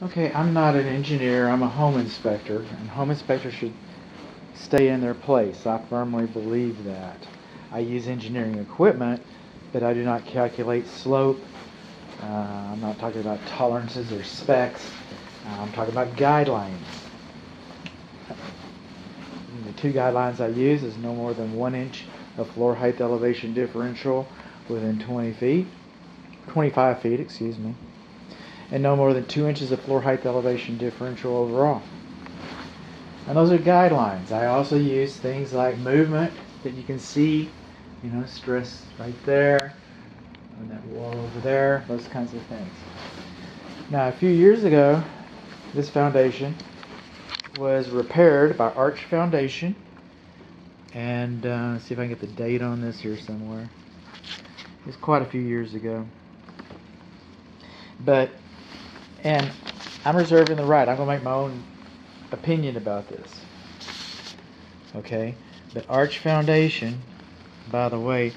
Okay, I'm not an engineer, I'm a home inspector, and home inspectors should stay in their place. I firmly believe that. I use engineering equipment, but I do not calculate slope. I'm not talking about tolerances or specs. I'm talking about guidelines. And the two guidelines I use is no more than 1 inch of floor height elevation differential within 20 feet, 25 feet, excuse me, and no more than 2 inches of floor height elevation differential overall. And those are guidelines. I also use things like movement that you can see, stress right there, and that wall over there, those kinds of things. Now, a few years ago, this foundation was repaired by Arch Foundation, and see if I can get the date on this here somewhere. It's quite a few years ago. And I'm reserving the right. I'm going to make my own opinion about this. Okay? But Arch Foundation, by the way,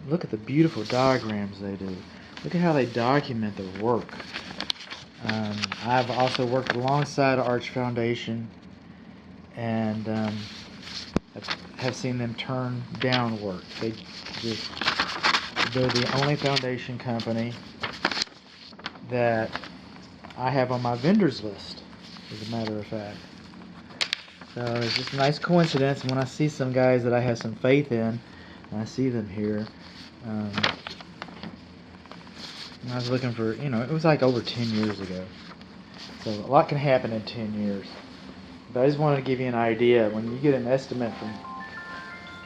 look at the beautiful diagrams they do. Look at how they document their work. I've also worked alongside Arch Foundation and have seen them turn down work. They're the only foundation company that I have on my vendors list, as a matter of fact. So it's just a nice coincidence when I see some guys that I have some faith in, and I see them here. I was looking for, it was like over 10 years ago. So a lot can happen in 10 years. But I just wanted to give you an idea. When you get an estimate from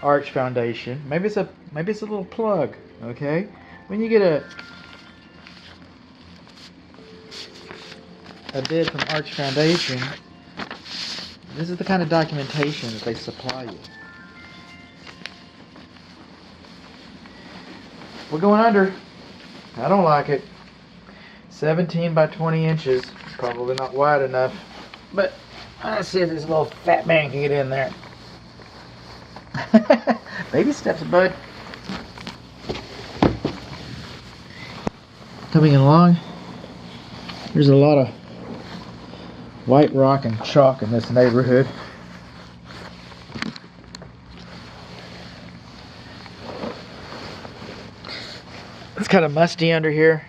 Arch Foundation, maybe it's a little plug, okay? When you get a bid from Arch Foundation, this is the kind of documentation that they supply you. We're going under. I don't like it. 17 by 20 inches. Probably not wide enough. But let's see if this little fat man can get in there. Baby steps, bud. Coming along. There's a lot of white rock and chalk in this neighborhood. It's kind of musty under here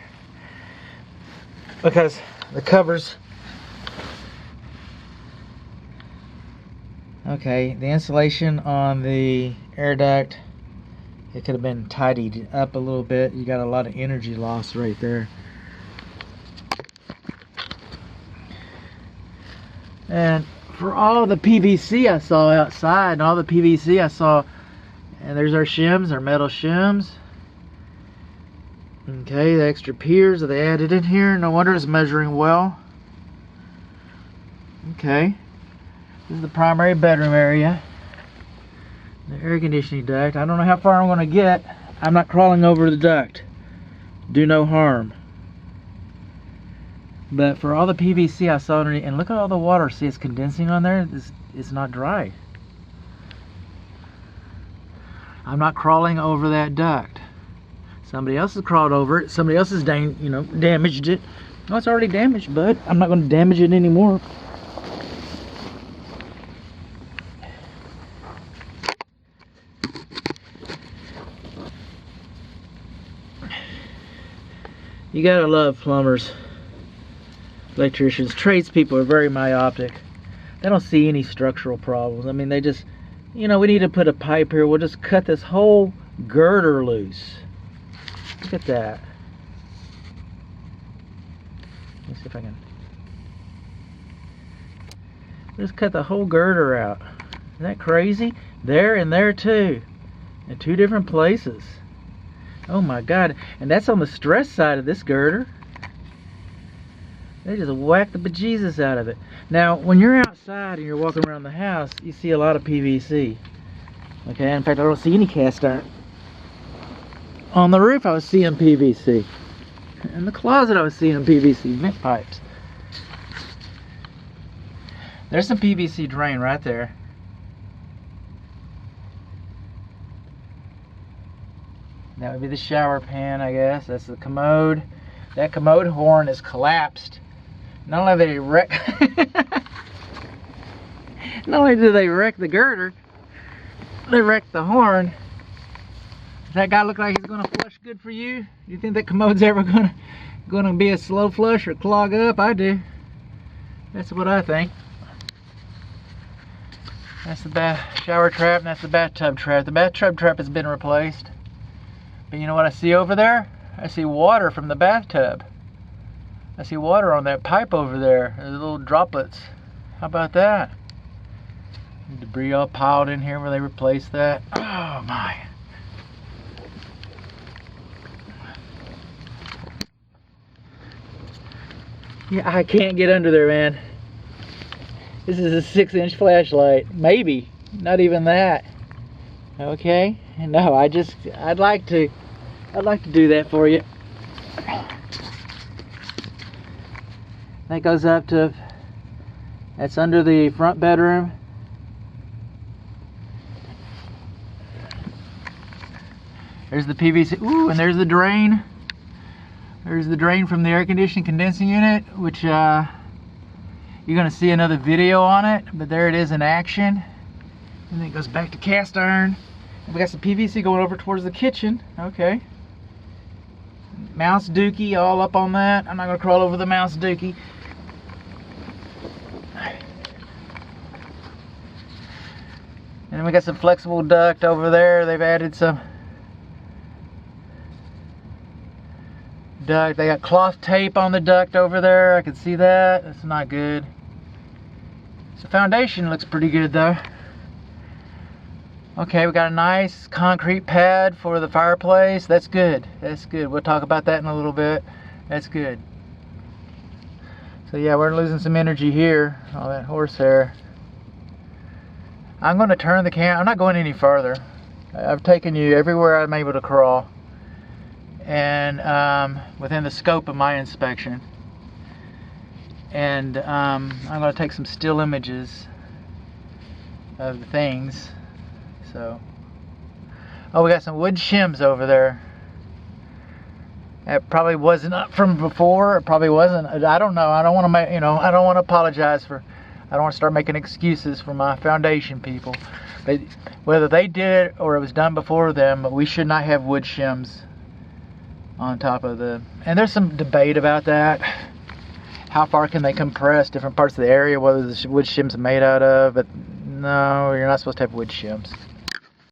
because the covers. Okay, the insulation on the air duct, it could have been tidied up a little bit. You got a lot of energy loss right there. And for all the PVC I saw outside, and all the PVC I saw, and there's our shims, our metal shims. Okay, the extra piers that they added in here. No wonder it's measuring well. Okay, this is the primary bedroom area. The air conditioning duct. I don't know how far I'm going to get. I'm not crawling over the duct. Do no harm. But for all the PVC I saw underneath, and look at all the water. See, it's condensing on there. It's not dry. I'm not crawling over that duct. Somebody else has crawled over it. Somebody else has damaged it. No, it's already damaged, bud. I'm not going to damage it anymore. You gotta love plumbers, electricians, tradespeople are very myopic. They don't see any structural problems. I mean, they just, we need to put a pipe here. We'll just cut this whole girder loose. Look at that. Let me see if I can. Just cut the whole girder out. Isn't that crazy? There and there too. In two different places. Oh my God. And that's on the stress side of this girder. They just whacked the bejesus out of it. Now, when you're outside and you're walking around the house, you see a lot of PVC. Okay, in fact, I don't see any cast iron. On the roof, I was seeing PVC. In the closet, I was seeing PVC vent pipes. There's some PVC drain right there. That would be the shower pan, I guess. That's the commode. That commode horn is collapsed Not only do they wreck, not only do they wreck the girder, they wreck the horn. Does that guy look like he's gonna flush good for you? Do you think that commode's ever gonna be a slow flush or clog up? I do. That's what I think. That's the shower trap, and that's the bathtub trap. The bathtub trap has been replaced. But you know what I see over there? I see water from the bathtub. I see water on that pipe over there. There's little droplets. How about that? Debris all piled in here where they replaced that. Oh my. Yeah, I can't get under there, man. This is a 6-inch flashlight. Maybe. Not even that. Okay? No, I'd like to do that for you. That goes up to, that's under the front bedroom. There's the PVC. Ooh, and there's the drain. There's the drain from the air conditioning condensing unit, which you're going to see another video on it, but there it is in action. And then it goes back to cast iron. And we got some PVC going over towards the kitchen. Okay. Mouse dookie all up on that. I'm not going to crawl over the mouse dookie. And then we got some flexible duct over there. They've added some duct. They got cloth tape on the duct over there. I can see that. That's not good. The foundation looks pretty good though. Okay, we got a nice concrete pad for the fireplace. That's good. That's good. We'll talk about that in a little bit. That's good. So yeah, we're losing some energy here. All that horsehair. I'm going to turn the camera. I'm not going any further. I've taken you everywhere I'm able to crawl, and within the scope of my inspection. And I'm going to take some still images of the things. So, oh, we got some wood shims over there. That probably wasn't up from before. It probably wasn't. I don't know. I don't want to make, I don't want to apologize for. I don't want to start making excuses for my foundation people. But whether they did it or it was done before them, but we should not have wood shims on top of the. And there's some debate about that. How far can they compress different parts of the area? Whether the wood shims are made out of? But no, you're not supposed to have wood shims.